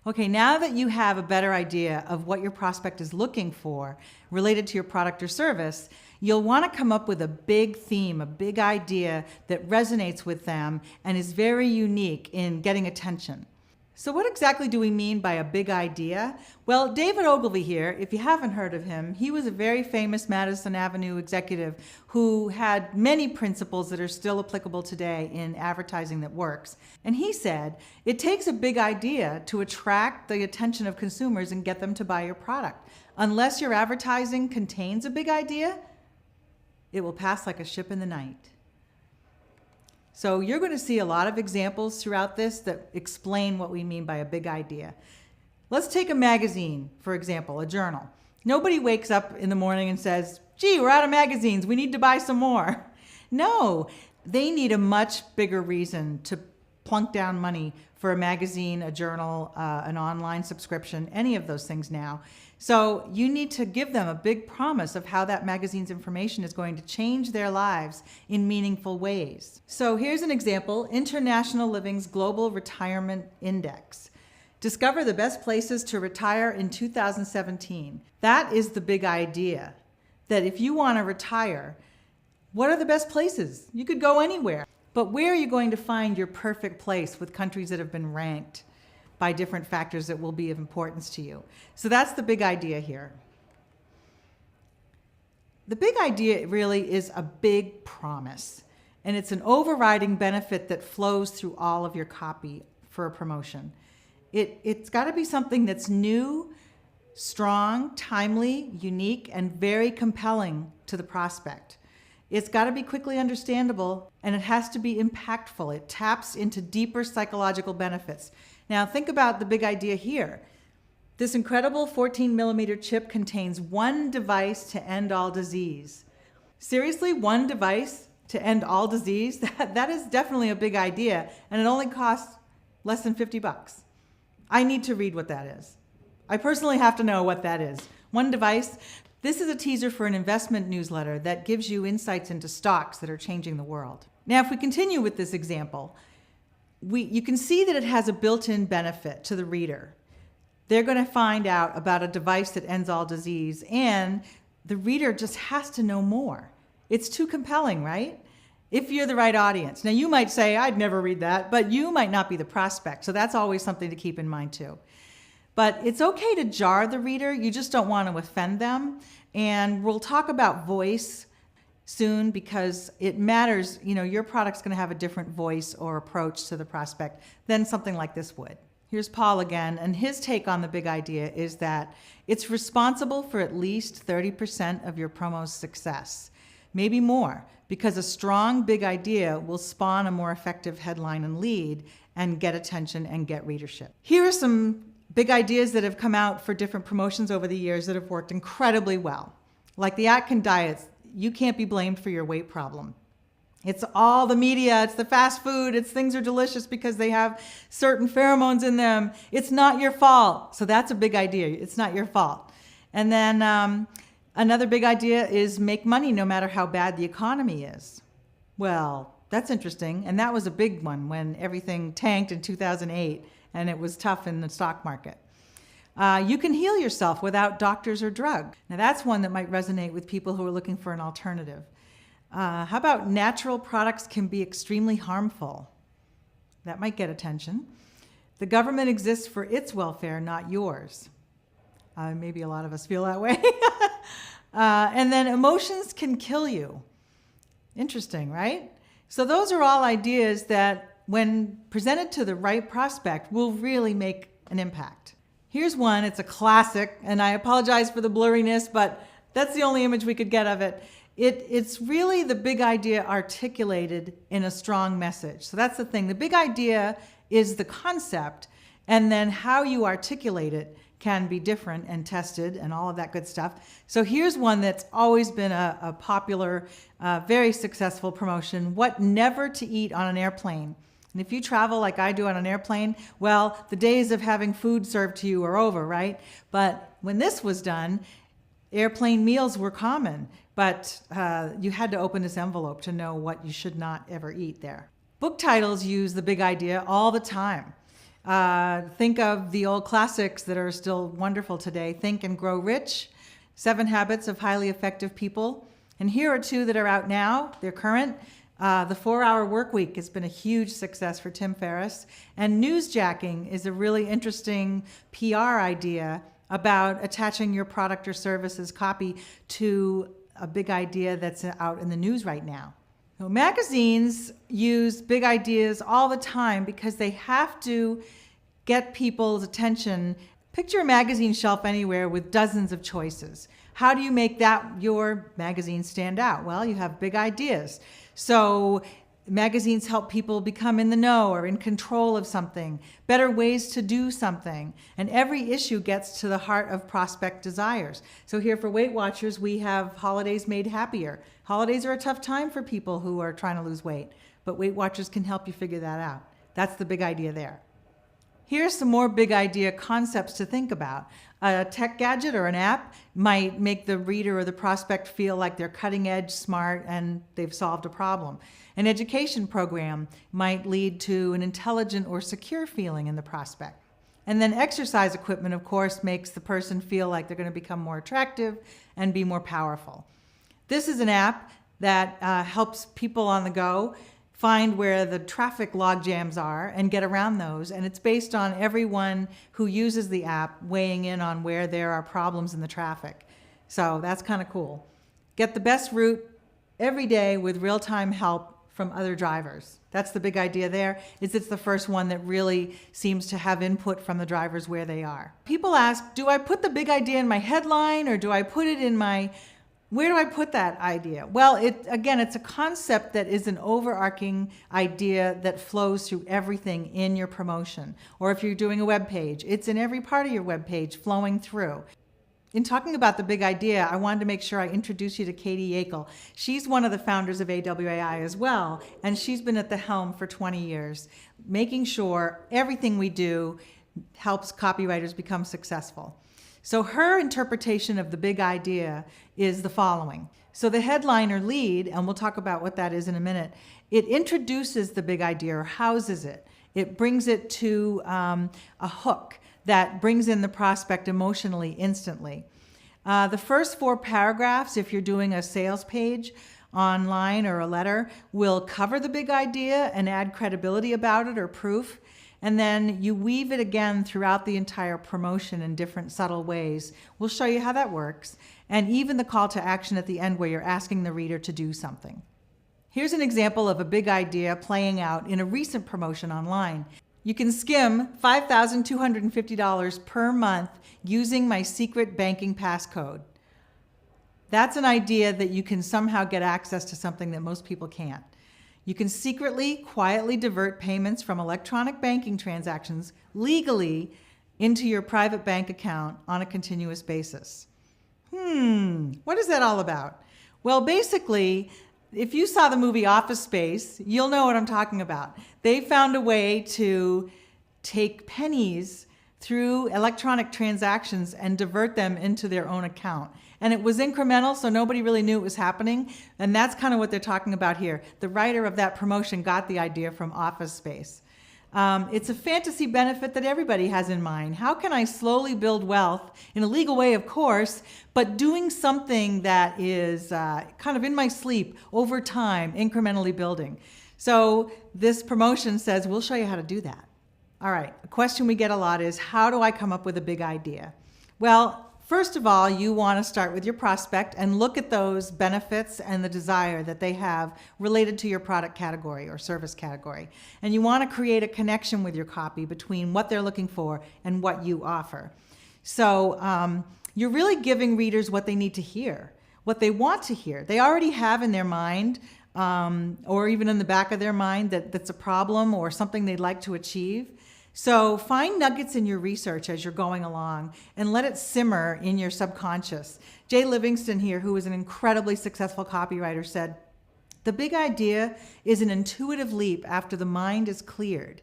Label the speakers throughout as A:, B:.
A: Okay, now that you have a better idea of what your prospect is looking for related to your product or service, you'll want to come up with a big theme, a big idea that resonates with them and is very unique in getting attention. So what exactly do we mean by a big idea? Well, David Ogilvy here, if you haven't heard of him, he was a very famous Madison Avenue executive who had many principles that are still applicable today in advertising that works. And he said, it takes a big idea to attract the attention of consumers and get them to buy your product. Unless your advertising contains a big idea, it will pass like a ship in the night. So you're going to see a lot of examples throughout this that explain what we mean by a big idea. Let's take a magazine, for example, a journal. Nobody wakes up in the morning and says, gee, we're out of magazines, we need to buy some more. No, they need a much bigger reason to plunk down money for a magazine, a journal, an online subscription, any of those things now. So you need to give them a big promise of how that magazine's information is going to change their lives in meaningful ways. So here's an example, International Living's Global Retirement Index. Discover the best places to retire in 2017. That is the big idea, that if you want to retire, what are the best places? You could go anywhere. But where are you going to find your perfect place with countries that have been ranked by different factors that will be of importance to you? So that's the big idea here. The big idea really is a big promise, and it's an overriding benefit that flows through all of your copy for a promotion. It's got to be something that's new, strong, timely, unique, and very compelling to the prospect. It's got to be quickly understandable, and it has to be impactful. It taps into deeper psychological benefits. Now think about the big idea here. This incredible 14mm chip contains one device to end all disease. Seriously, one device to end all disease? That is definitely a big idea, and it only costs less than $50. I need to read what that is. I personally have to know what that is. One device. This is a teaser for an investment newsletter that gives you insights into stocks that are changing the world. Now, if we continue with this example, you can see that it has a built-in benefit to the reader. They're going to find out about a device that ends all disease, and the reader just has to know more. It's too compelling, right? If you're the right audience. Now, you might say, I'd never read that, but you might not be the prospect, so that's always something to keep in mind too. But it's okay to jar the reader, you just don't want to offend them. And we'll talk about voice soon because it matters. You know, your product's going to have a different voice or approach to the prospect than something like this would. Here's Paul again, and his take on the big idea is that it's responsible for at least 30% of your promo's success, maybe more, because a strong big idea will spawn a more effective headline and lead and get attention and get readership. Here are some big ideas that have come out for different promotions over the years that have worked incredibly well. Like the Atkins diets, you can't be blamed for your weight problem. It's all the media, it's the fast food, it's things are delicious because they have certain pheromones in them. It's not your fault. So that's a big idea. It's not your fault. And then another big idea is make money no matter how bad the economy is. Well, that's interesting. And that was a big one when everything tanked in 2008. And it was tough in the stock market. You can heal yourself without doctors or drug. Now that's one that might resonate with people who are looking for an alternative. How about natural products can be extremely harmful? That might get attention. The government exists for its welfare, not yours. Maybe a lot of us feel that way. And then emotions can kill you. Interesting, right? So those are all ideas that when presented to the right prospect, will really make an impact. Here's one, it's a classic, and I apologize for the blurriness, but that's the only image we could get of it. It's really the big idea articulated in a strong message. So that's the thing. The big idea is the concept, and then how you articulate it can be different and tested and all of that good stuff. So here's one that's always been a popular, very successful promotion, what never to eat on an airplane. And if you travel like I do on an airplane, well, the days of having food served to you are over, right? But when this was done, airplane meals were common, but you had to open this envelope to know what you should not ever eat there. Book titles use the big idea all the time. Think of the old classics that are still wonderful today. Think and Grow Rich, 7 Habits of Highly Effective People. And here are 2 that are out now. They're current. The 4-Hour Work Week has been a huge success for Tim Ferriss. And newsjacking is a really interesting PR idea about attaching your product or service's copy to a big idea that's out in the news right now. So magazines use big ideas all the time because they have to get people's attention. Picture a magazine shelf anywhere with dozens of choices. How do you make that your magazine stand out? Well, you have big ideas. So magazines help people become in the know or in control of something, better ways to do something. And every issue gets to the heart of prospect desires. So here for Weight Watchers, we have Holidays Made Happier. Holidays are a tough time for people who are trying to lose weight, but Weight Watchers can help you figure that out. That's the big idea there. Here's some more big idea concepts to think about. A tech gadget or an app might make the reader or the prospect feel like they're cutting edge, smart, and they've solved a problem. An education program might lead to an intelligent or secure feeling in the prospect. And then exercise equipment, of course, makes the person feel like they're going to become more attractive and be more powerful. This is an app that helps people on the go find where the traffic log jams are and get around those. And it's based on everyone who uses the app weighing in on where there are problems in the traffic. So that's kind of cool. Get the best route every day with real-time help from other drivers. That's the big idea there, is it's the first one that really seems to have input from the drivers where they are. People ask, do I put the big idea in my headline or do I put it in my... Where do I put that idea? Well, it's a concept that is an overarching idea that flows through everything in your promotion. Or if you're doing a web page, it's in every part of your web page flowing through. In talking about the big idea, I wanted to make sure I introduce you to Katie Yackel. She's one of the founders of AWAI as well, and she's been at the helm for 20 years, making sure everything we do helps copywriters become successful. So her interpretation of the big idea is the following. So the headline or lead, and we'll talk about what that is in a minute, it introduces the big idea or houses it. It brings it to a hook that brings in the prospect emotionally instantly. The first 4 paragraphs, if you're doing a sales page online or a letter, will cover the big idea and add credibility about it or proof. And then you weave it again throughout the entire promotion in different subtle ways. We'll show you how that works. And even the call to action at the end where you're asking the reader to do something. Here's an example of a big idea playing out in a recent promotion online. You can skim $5,250 per month using my secret banking passcode. That's an idea that you can somehow get access to something that most people can't. You can secretly, quietly divert payments from electronic banking transactions legally into your private bank account on a continuous basis. What is that all about? Well, basically, if you saw the movie Office Space, you'll know what I'm talking about. They found a way to take pennies through electronic transactions and divert them into their own account. And it was incremental, so nobody really knew it was happening. And that's kind of what they're talking about here. The writer of that promotion got the idea from Office Space. It's a fantasy benefit that everybody has in mind. How can I slowly build wealth in a legal way, of course, but doing something that is kind of in my sleep over time, incrementally building? So this promotion says, we'll show you how to do that. All right, a question we get a lot is, how do I come up with a big idea? Well, first of all, you want to start with your prospect and look at those benefits and the desire that they have related to your product category or service category. And you want to create a connection with your copy between what they're looking for and what you offer. So you're really giving readers what they need to hear, what they want to hear. They already have in their mind or even in the back of their mind that's a problem or something they'd like to achieve. So find nuggets in your research as you're going along and let it simmer in your subconscious. Jay Livingston here, who is an incredibly successful copywriter, said, "The big idea is an intuitive leap after the mind is cleared.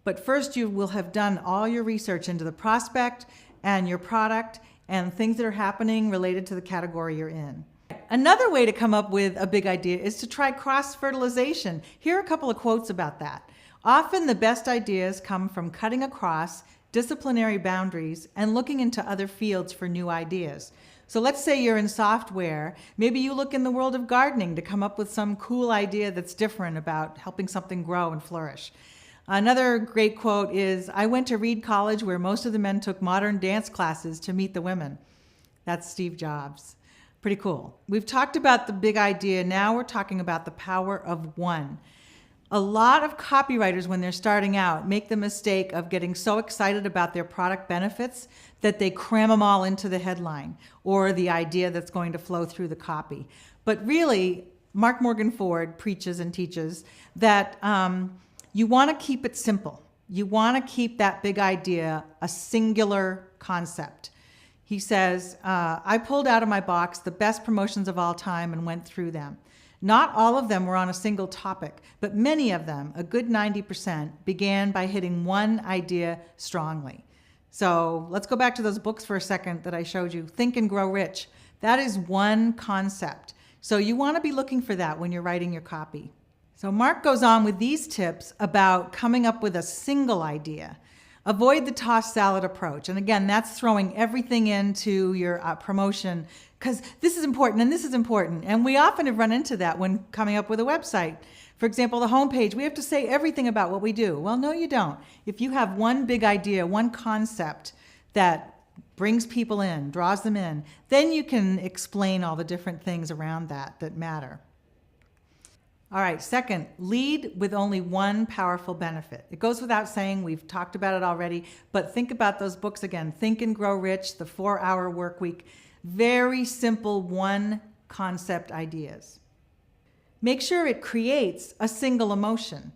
A: But first you will have done all your research into the prospect and your product and things that are happening related to the category you're in." Another way to come up with a big idea is to try cross-fertilization. Here are a couple of quotes about that. Often the best ideas come from cutting across disciplinary boundaries and looking into other fields for new ideas. So let's say you're in software. Maybe you look in the world of gardening to come up with some cool idea that's different about helping something grow and flourish. Another great quote is, "I went to Reed College where most of the men took modern dance classes to meet the women." That's Steve Jobs. Pretty cool. We've talked about the big idea. Now we're talking about the power of one. A lot of copywriters, when they're starting out, make the mistake of getting so excited about their product benefits that they cram them all into the headline or the idea that's going to flow through the copy. But really, Mark Morgan Ford preaches and teaches that you want to keep it simple. You want to keep that big idea a singular concept. He says, I pulled out of my box the best promotions of all time and went through them. Not all of them were on a single topic, but many of them, a good 90%, began by hitting one idea strongly. So let's go back to those books for a second that I showed you. Think and Grow Rich. That is one concept. So you want to be looking for that when you're writing your copy. So Mark goes on with these tips about coming up with a single idea. Avoid the tossed salad approach. And again, that's throwing everything into your promotion because this is important and this is important. And we often have run into that when coming up with a website. For example, the homepage, we have to say everything about what we do. Well, no, you don't. If you have one big idea, one concept that brings people in, draws them in, then you can explain all the different things around that matter. All right, second, lead with only one powerful benefit. It goes without saying, we've talked about it already, but think about those books again. Think and Grow Rich, the 4-Hour Workweek. Very simple one concept ideas. Make sure it creates a single emotion.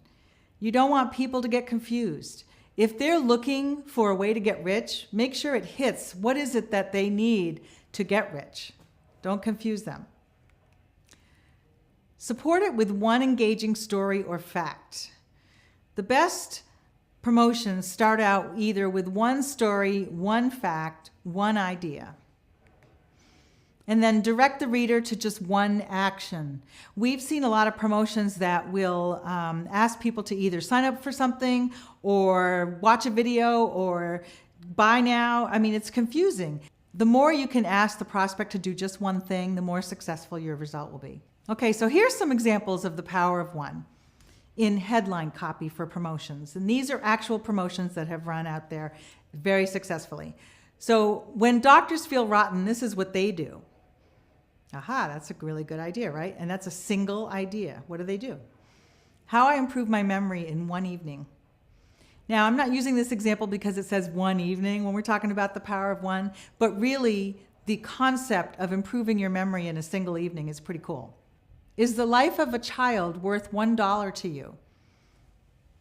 A: You don't want people to get confused. If they're looking for a way to get rich, make sure it hits what is it that they need to get rich. Don't confuse them. Support it with one engaging story or fact. The best promotions start out either with one story, one fact, one idea. And then direct the reader to just one action. We've seen a lot of promotions that will ask people to either sign up for something or watch a video or buy now. I mean, it's confusing. The more you can ask the prospect to do just one thing, the more successful your result will be. Okay, so here's some examples of the power of one in headline copy for promotions. And these are actual promotions that have run out there very successfully. So when doctors feel rotten, this is what they do. Aha, that's a really good idea, right? And that's a single idea. What do? How I improve my memory in one evening. Now, I'm not using this example because it says one evening when we're talking about the power of one, but really the concept of improving your memory in a single evening is pretty cool. Is the life of a child worth $1 to you?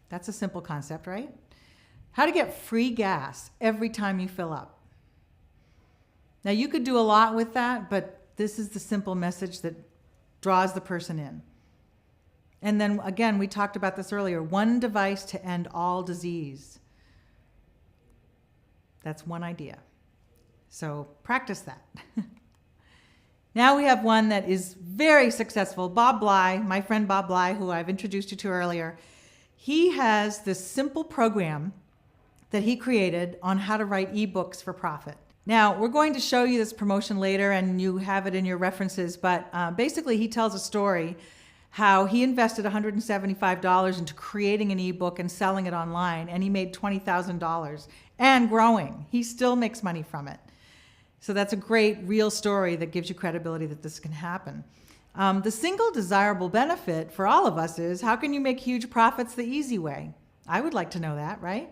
A: That's a simple concept, right? How to get free gas every time you fill up. Now, you could do a lot with that, but this is the simple message that draws the person in. And then again, we talked about this earlier, one device to end all disease. That's one idea. So practice that. Now we have one that is very successful. Bob Bly, my friend Bob Bly, who I've introduced you to earlier, he has this simple program that he created on how to write ebooks for profit. Now, we're going to show you this promotion later and you have it in your references, but basically he tells a story how he invested $175 into creating an ebook and selling it online, and he made $20,000 and growing. He still makes money from it. So that's a great real story that gives you credibility that this can happen. The single desirable benefit for all of us is, how can you make huge profits the easy way? I would like to know that, right?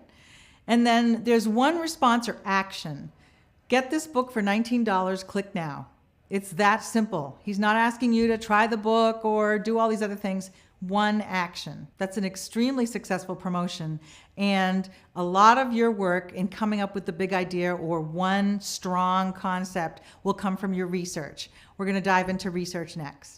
A: And then there's one response or action. Get this book for $19, click now. It's that simple. He's not asking you to try the book or do all these other things. One action. That's an extremely successful promotion. And a lot of your work in coming up with the big idea or one strong concept will come from your research. We're going to dive into research next.